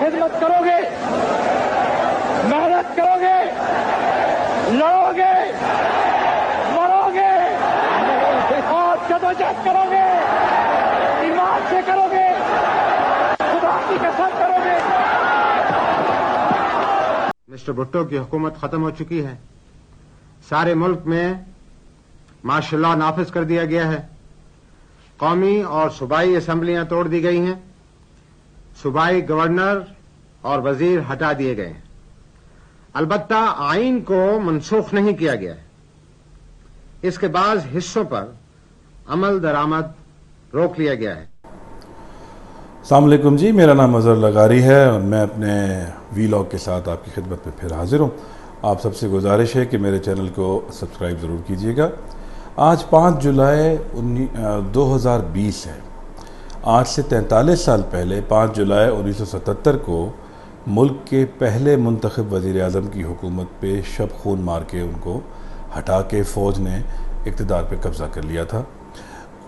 खिदमत करोगे, मेहनत करोगे, लड़ोगे, मरोगे और जदोजहद करोगे, ईमान से करोगे, खुदा की कसम करोगे। मिस्टर भुट्टो की हुकूमत खत्म हो चुकी है। सारे मुल्क में मार्शल नाफिज कर दिया गया है। कौमी और सूबाई असम्बलियां तोड़ दी गई हैं। सूबाई गवर्नर और वजीर हटा दिए गए हैं। अलबत्ता आइन को मनसूख नहीं किया गया है। इसके बाद हिस्सों पर अमल दरामद रोक लिया गया है। अस्सलाम वालेकुम जी, मेरा नाम अज़हर लगारी है और मैं अपने वीलॉग के साथ आपकी खिदमत में फिर हाजिर हूँ। आप सबसे गुजारिश है कि मेरे चैनल को सब्सक्राइब ज़रूर कीजिएगा। आज 5 जुलाई 2020 है। आज से 43 साल पहले 5 जुलाई 1977 को मुल्क के पहले मुंतखब वज़ीर आज़म की हुकूमत पे शब खून मार के उनको हटा के फ़ौज ने इक़्तिदार पे कब्ज़ा कर लिया था।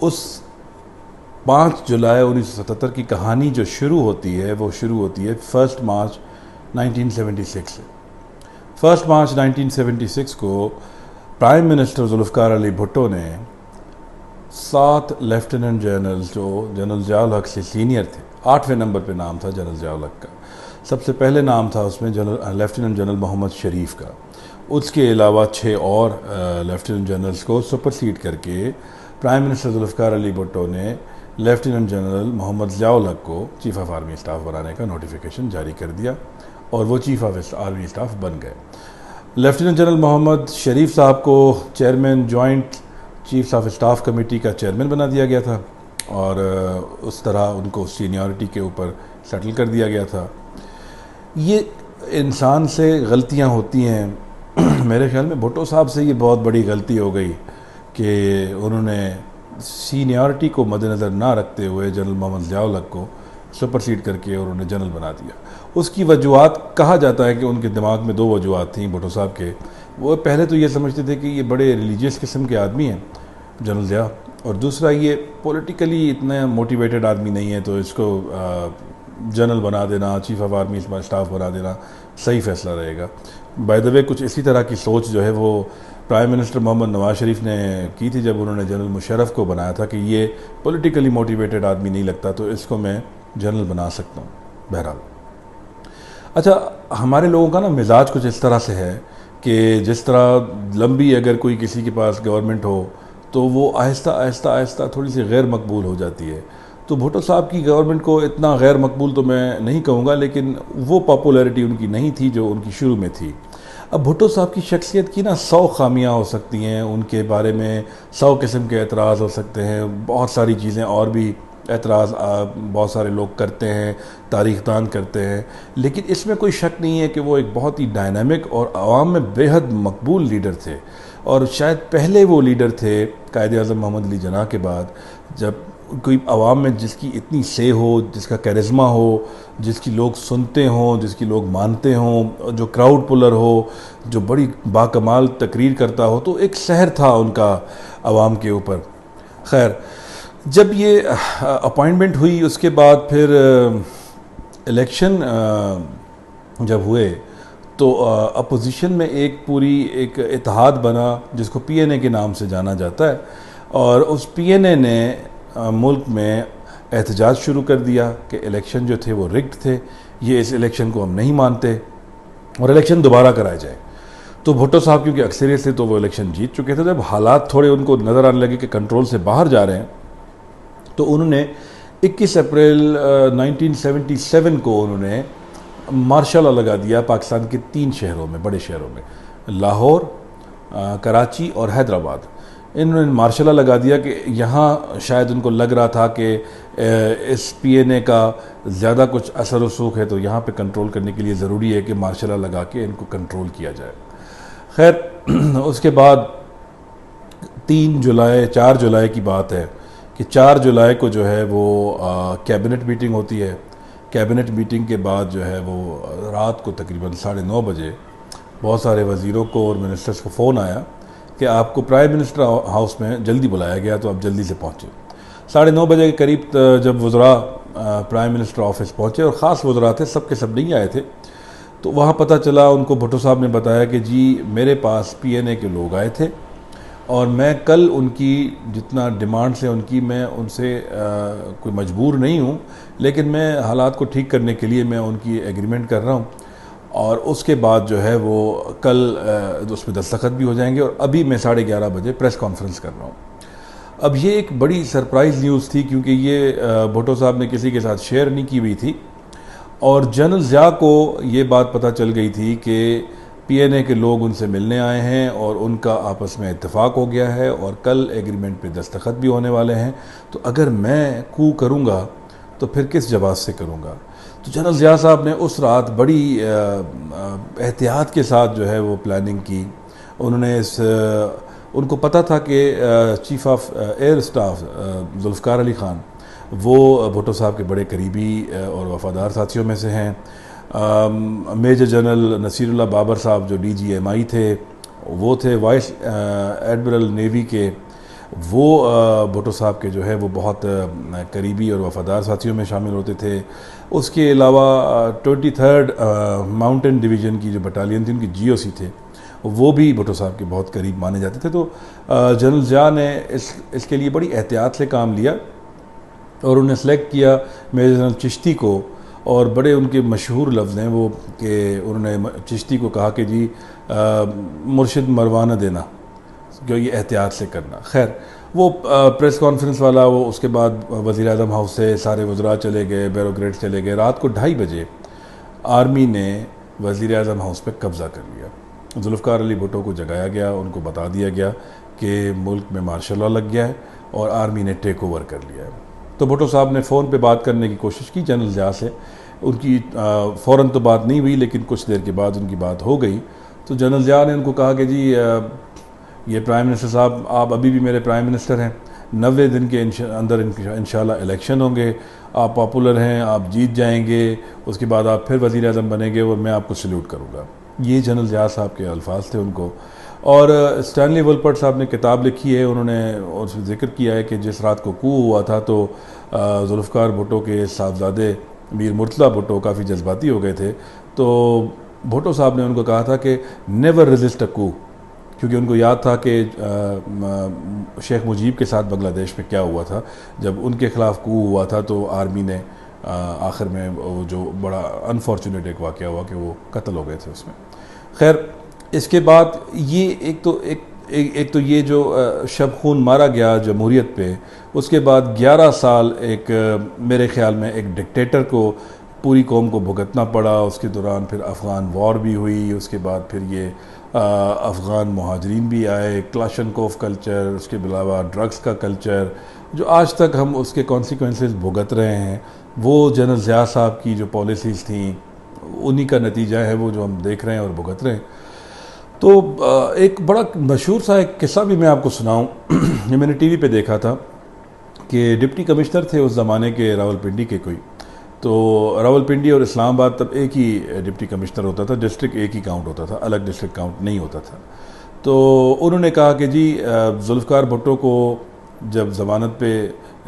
उस 5 जुलाई 1977 की कहानी जो शुरू होती है वो शुरू होती है 1 मार्च 1976 से। 1 मार्च 1976 को प्राइम मिनिस्टर जुल्फ़िकार अली भुट्टो ने 7 लेफ्टिनेंट जनरल्स जो जनरल ज़ियाउल हक से सीनियर थे, 8वें नंबर पे नाम था जनरल ज़ियाउल हक का। सबसे पहले नाम था उसमें लेफ्टिनेंट जनरल मोहम्मद शरीफ का। उसके अलावा 6 और लेफ्टिनेंट जनरल्स को सुपरसीड करके प्राइम मिनिस्टर जुल्फ़िकार अली भुट्टो ने लेफ्टिनेंट जनरल मोहम्मद ज़ियाउल हक को चीफ ऑफ आर्मी स्टाफ बनाने का नोटिफिकेशन जारी कर दिया और वो चीफ ऑफ आर्मी स्टाफ बन गए। लेफ्टिनेंट जनरल मोहम्मद शरीफ साहब को chairman joint chiefs of staff committee का चेयरमैन बना दिया गया था और उस तरह उनको सीनियरिटी के ऊपर सेटल कर दिया गया था। ये इंसान से गलतियां होती हैं। मेरे ख्याल में भुट्टो साहब से ये बहुत बड़ी गलती हो गई कि उन्होंने सीनियरिटी को मद्देनज़र ना रखते हुए जनरल मोहम्मद ज़ियाउल हक को सुपरसीड करके और उन्हें जनरल बना दिया। उसकी वजूहत कहा जाता है कि उनके दिमाग में 2 वजूहत थी भुट्टो साहब के। वो पहले तो ये समझते थे कि ये बड़े रिलीजियस किस्म के आदमी हैं जनरल ज़िया, और दूसरा ये पॉलिटिकली इतना मोटिवेटेड आदमी नहीं है तो इसको जनरल बना देना, चीफ ऑफ आर्मी स्टाफ बना देना सही फैसला रहेगा। बाय द वे कुछ इसी तरह की सोच जो है वो प्राइम मिनिस्टर मोहम्मद नवाज शरीफ ने की थी जब उन्होंने जनरल मुशर्रफ को बनाया था कि ये पॉलिटिकली मोटिवेटेड आदमी नहीं लगता तो इसको मैं जनरल बना सकता हूँ। बहरहाल, अच्छा, हमारे लोगों का ना मिजाज कुछ इस तरह से है कि जिस तरह लंबी अगर कोई किसी के पास गवर्नमेंट हो तो वो आहिस्ता आहिस्ता आहिस्ता थोड़ी सी गैर मकबूल हो जाती है। तो भुट्टो साहब की गवर्नमेंट को इतना गैर मकबूल तो मैं नहीं कहूँगा, लेकिन वो पॉपुलैरिटी उनकी नहीं थी जो उनकी शुरू में थी। अब भुट्टो साहब की शख्सियत की ना 100 खामियां हो सकती हैं, उनके बारे में 100 किस्म के एतराज़ हो सकते हैं, बहुत सारी चीज़ें और भी एतराज़ बहुत सारे लोग करते हैं, तारीख़दान करते हैं, लेकिन इसमें कोई शक नहीं है कि वो एक बहुत ही डायनामिक और आवाम में बेहद मकबूल लीडर थे। और शायद पहले वो लीडर थे कायद-ए-आज़म मोहम्मद अली जिन्नाह के बाद जब कोई आवाम में जिसकी इतनी से हो, जिसका कैरिज़मा हो, जिसकी लोग सुनते हों, जिसकी लोग मानते हों, जो क्राउड पुलर हो, जो बड़ी बाकमाल तकरीर करता हो, तो एक सहर था उनका आवाम के ऊपर। खैर, जब ये अपॉइंटमेंट हुई उसके बाद फिर इलेक्शन जब हुए तो अपोजिशन में एक इत्तेहाद बना जिसको पीएनए के नाम से जाना जाता है, और उस पीएनए ने मुल्क में एहतजाज शुरू कर दिया कि इलेक्शन जो थे वो रिग्ड थे, ये इस इलेक्शन को हम नहीं मानते और इलेक्शन दोबारा कराया जाए। तो भुट्टो साहब क्योंकि अक्सरियत से तो वो इलेक्शन जीत चुके थे, जब हालात थोड़े उनको नज़र आने लगे कि कंट्रोल से बाहर जा रहे हैं तो उन्होंने 21 अप्रैल 1977 को उन्होंने मार्शल लॉ लगा दिया पाकिस्तान के 3 शहरों में, बड़े शहरों में, लाहौर, कराची और हैदराबाद। इन्होंने मार्शल लॉ लगा दिया कि यहाँ शायद उनको लग रहा था कि इस पीएनए का ज़्यादा असर व रसूख है तो यहाँ पे कंट्रोल करने के लिए ज़रूरी है कि मार्शल लॉ लगा के इनको कंट्रोल किया जाए। खैर, उसके बाद 4 जुलाई की बात है कि 4 जुलाई को जो है वो कैबिनेट मीटिंग होती है। कैबिनेट मीटिंग के बाद जो है वो रात को तकरीबन 9:30 बजे बहुत सारे वज़ीरों को और मिनिस्टर्स को फ़ोन आया कि आपको प्राइम मिनिस्टर हाउस में जल्दी बुलाया गया तो आप जल्दी से पहुँचे। 9:30 बजे के करीब जब वज़रा प्राइम मिनिस्टर ऑफिस पहुँचे और ख़ास वज़रा थे, सब के सब नहीं आए थे। तो वहाँ पता चला, उनको भुट्टो साहब ने बताया कि जी मेरे पास PNA के लोग आए थे और मैं कल उनकी जितना डिमांड्स है उनकी, मैं उनसे कोई मजबूर नहीं हूँ, लेकिन मैं हालात को ठीक करने के लिए मैं उनकी एग्रीमेंट कर रहा हूँ और उसके बाद जो है वो कल उस पर दस्तखत भी हो जाएंगे और अभी मैं 11:30 बजे प्रेस कॉन्फ्रेंस कर रहा हूँ। अब ये एक बड़ी सरप्राइज़ न्यूज़ थी क्योंकि ये भुट्टो साहब ने किसी के साथ शेयर नहीं की हुई थी और जनरल ज़िया को ये बात पता चल गई थी कि PNA के लोग उनसे मिलने आए हैं और उनका आपस में इत्तेफाक हो गया है और कल एग्रीमेंट पे दस्तखत भी होने वाले हैं। तो अगर मैं कू करूँगा तो फिर किस जवाब से करूँगा। तो जनरल ज़िया साहब ने उस रात बड़ी एहतियात के साथ जो है वो प्लानिंग की। उन्होंने उनको पता था कि chief of air staff Zulfiqar Ali Khan वो भुट्टो साहब के बड़े करीबी और वफ़ादार साथियों में से हैं। मेजर जनरल नसीरुल्लाह बाबर साहब जो DGMI थे, वो थे वाइस एडमिरल नेवी के, वो भुट्टो साहब के जो है वो बहुत करीबी और वफ़ादार साथियों में शामिल होते थे। उसके अलावा 23rd माउंटेन डिवीज़न की जो बटालियन थी, उनकी GOC थे, वो भी भुट्टो साहब के बहुत करीब माने जाते थे। तो जनरल ज़िया ने इसके लिए बड़ी एहतियात से काम लिया और उन्हें सेलेक्ट किया मेजर जनरल चिश्ती को। और बड़े उनके मशहूर लफ्ज़ हैं वो कि उन्होंने चिश्ती को कहा कि जी मुर्शिद मरवाना देना, जो ये एहतियात से करना। खैर वो प्रेस कॉन्फ्रेंस वाला वो उसके बाद वज़ीर आज़म हाउस से सारे वज़रा चले गए, ब्यूरोक्रेट चले गए। रात को 2:30 बजे आर्मी ने वज़ीर आज़म हाउस पर कब्ज़ा कर लिया। जुल्फ़िकार अली भुट्टो को जगाया गया, उनको बता दिया गया कि मुल्क में मार्शल लॉ लग गया है और आर्मी ने टेक ओवर कर लिया है। तो भुट्टो साहब ने फ़ोन पे बात करने की कोशिश की जनरल ज़िया से। उनकी फ़ौरन तो बात नहीं हुई, लेकिन कुछ देर के बाद उनकी बात हो गई। तो जनरल ज़िया ने उनको कहा कि जी ये प्राइम मिनिस्टर साहब, आप अभी भी मेरे प्राइम मिनिस्टर हैं, 90 दिन के अंदर इंशाल्लाह इलेक्शन होंगे, आप पॉपुलर हैं, आप जीत जाएंगे, उसके बाद आप फिर वज़ीर आज़म बनेंगे और मैं आपको सल्यूट करूँगा। ये जनरल ज़िया साहब के अल्फाज थे उनको। और स्टैनली वुलपर्ट साहब ने किताब लिखी है, उन्होंने उसमें जिक्र किया है कि जिस रात को कू हुआ था तो जुल्फ़िकार भुट्टो के साहबजादे मीर मुर्तज़ा भुट्टो काफ़ी जज्बाती हो गए थे। तो भुट्टो साहब ने उनको कहा था कि नेवर रेजिस्ट अ कू, क्योंकि उनको याद था कि शेख मुजीब के साथ बांग्लादेश में क्या हुआ था। जब उनके ख़िलाफ़ कू हुआ था तो आर्मी ने आखिर में वो जो बड़ा अनफॉर्चुनेट एक वाक़या हुआ कि वो कत्ल हो गए थे उसमें। खैर इसके बाद ये एक तो ये जो शब खून मारा गया जमहूरियत पे, उसके बाद 11 साल एक मेरे ख़्याल में एक डिक्टेटर को पूरी कौम को भुगतना पड़ा। उसके दौरान फिर अफ़गान वॉर भी हुई, उसके बाद फिर ये अफ़गान मुहाजिरीन भी आए, क्लाशनकोफ कल्चर, उसके अलावा ड्रग्स का कल्चर, जो आज तक हम उसके कॉन्सिक्वेंसेस भुगत रहे हैं। वो जनरल ज़िया साहब की जो पॉलिसीज़ थी उन्हीं का नतीजा है वो जो हम देख रहे हैं और भुगत रहे हैं। तो एक बड़ा मशहूर सा एक किस्सा भी मैं आपको सुनाऊं। ये मैंने टीवी पे देखा था कि डिप्टी कमिश्नर थे उस ज़माने के रावलपिंडी के कोई, तो रावलपिंडी और इस्लामाबाद तब एक ही डिप्टी कमिश्नर होता था, डिस्ट्रिक्ट एक ही काउंट होता था, अलग डिस्ट्रिक्ट काउंट नहीं होता था। तो उन्होंने कहा कि जी जुल्फ़िकार भुट्टो को जब ज़मानत पे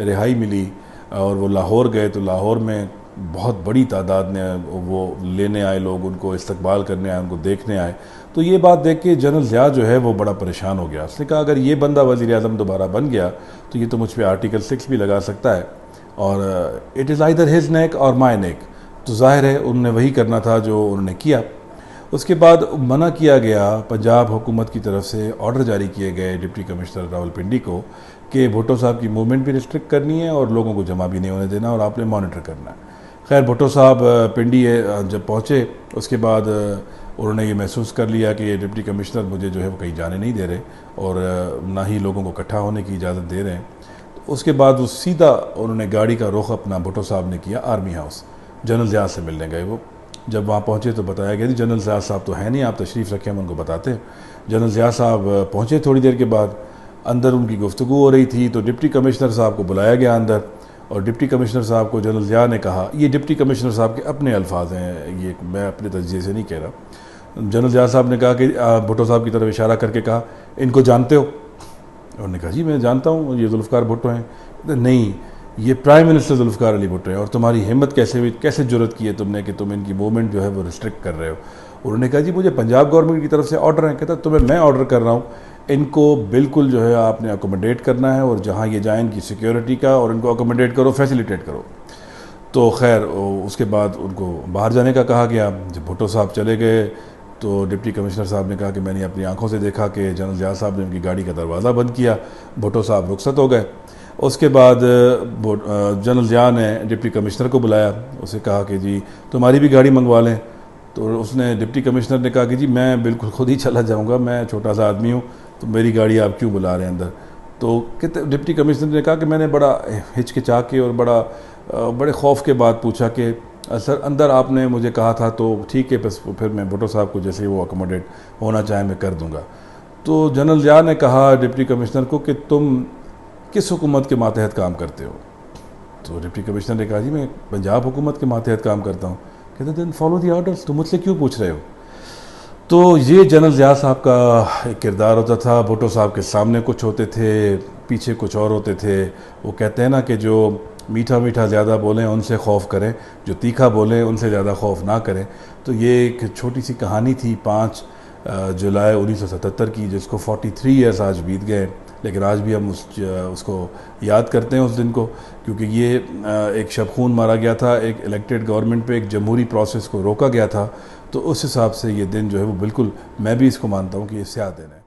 रिहाई मिली और वो लाहौर गए तो लाहौर में बहुत बड़ी तादाद ने वो लेने आए, लोग उनको इस्तकबाल करने आए, उनको देखने आए। तो ये बात देख के जनरल ज़िया जो है वो बड़ा परेशान हो गया। उसने कहा अगर ये बंदा वज़ीर आज़म दोबारा बन गया तो ये तो मुझ पर आर्टिकल 6 भी लगा सकता है और it is either his neck और माई नेक। तो जाहिर है उन्होंने वही करना था जो उन्होंने किया। उसके बाद मना किया गया, पंजाब हुकूमत की तरफ से ऑर्डर जारी किए गए डिप्टी कमिश्नर रावलपिंडी को कि भुट्टो साहब की मूवमेंट भी रिस्ट्रिक्ट करनी है और लोगों को जमा भी नहीं होने देना और आपने मॉनिटर करना है। खैर भुट्टो साहब पिंडी जब पहुँचे उसके बाद उन्होंने ये महसूस कर लिया कि ये डिप्टी कमिश्नर मुझे जो है वो कहीं जाने नहीं दे रहे और ना ही लोगों को इकट्ठा होने की इजाज़त दे रहे हैं। तो उसके बाद वो सीधा उन्होंने गाड़ी का रुख अपना भुट्टो साहब ने किया आर्मी हाउस। जनरल ज़िया से मिलने गए वो। जब वहाँ पहुँचे तो बताया गया जनरल ज़िया साहब तो है नहीं, आप तशरीफ़ रखें, हम उनको बताते हैं। जनरल ज़िया साहब पहुँचे, थोड़ी देर के बाद अंदर उनकी गुफ्तगू हो रही थी तो डिप्टी कमिश्नर साहब को बुलाया गया अंदर और डिप्टी कमिश्नर साहब को जनरल ज़िया ने कहा, ये डिप्टी कमिश्नर साहब के अपने अल्फाज हैं, ये मैं अपने तजज़िये से नहीं कह रहा। जनरल ज़िया साहब ने कहा कि भुट्टो साहब की तरफ इशारा करके कहा इनको जानते हो? उन्होंने कहा जी मैं जानता हूँ, ये जुल्फ़िकार भुट्टो हैं। नहीं, ये प्राइम मिनिस्टर जुल्फ़िकार अली भुट्टो हैं और तुम्हारी हिम्मत कैसे हुई, कैसे जुर्रत की है तुमने कि तुम इनकी मूवमेंट जो है वो रिस्ट्रिक्ट कर रहे हो। उन्होंने कहा जी मुझे पंजाब गवर्नमेंट की तरफ से ऑर्डर है। कहता तुम्हें मैं ऑर्डर कर रहा हूँ, इनको बिल्कुल जो है आपने अकोमोडेट करना है और जहाँ ये जाएँ इनकी सिक्योरिटी का और इनको अकोमोडेट करो, फैसिलिटेट करो। तो खैर उसके बाद उनको बाहर जाने का कहा गया। जब भुट्टो साहब चले गए तो डिप्टी कमिश्नर साहब ने कहा कि मैंने अपनी आंखों से देखा कि जनरल ज़िया साहब ने उनकी गाड़ी का दरवाज़ा बंद किया। भुट्टो साहब रुखसत हो गए। उसके बाद जनरल ज़िया ने डिप्टी कमिश्नर को बुलाया, उसे कहा कि जी तुम्हारी भी गाड़ी मंगवा लें। तो उसने डिप्टी कमिश्नर ने कहा कि जी मैं बिल्कुल खुद ही चला जाऊंगा, मैं छोटा सा आदमी हूँ, तो मेरी गाड़ी आप क्यों बुला रहे हैं अंदर। तो डिप्टी कमिश्नर ने कहा कि मैंने बड़ा हिचकिचा के और बड़े खौफ के बाद पूछा कि सर अंदर आपने मुझे कहा था तो ठीक है, बस फिर मैं भुट्टो साहब को जैसे वो अकोमोडेट होना चाहे मैं कर दूंगा। तो जनरल ज़िया ने कहा डिप्टी कमिश्नर को कि तुम किस हुकूमत के मातहत काम करते हो। तो डिप्टी कमिश्नर ने कहा जी मैं पंजाब हुकूमत के मातहत काम करता हूँ। कहते देन फॉलो द ऑर्डर्स, तुम मुझसे क्यों पूछ रहे हो। तो ये जनरल ज़िया साहब का एक किरदार होता था। भुट्टो साहब के सामने कुछ होते थे, पीछे कुछ और होते थे। वो कहते हैं ना कि जो मीठा मीठा ज़्यादा बोलें उनसे खौफ करें, जो तीखा बोलें उनसे ज़्यादा खौफ ना करें। तो ये एक छोटी सी कहानी थी 5 जुलाई 1977 की, जिसको 43 ईयर्स आज बीत गए, लेकिन आज भी हम उसको याद करते हैं उस दिन को, क्योंकि ये एक शब खून मारा गया था, एक इलेक्टेड गवर्नमेंट पे एक जमहूरी प्रोसेस को रोका गया था। तो उस हिसाब से ये दिन जो है वो बिल्कुल मैं भी इसको मानता हूँ कि इससे याद देना है।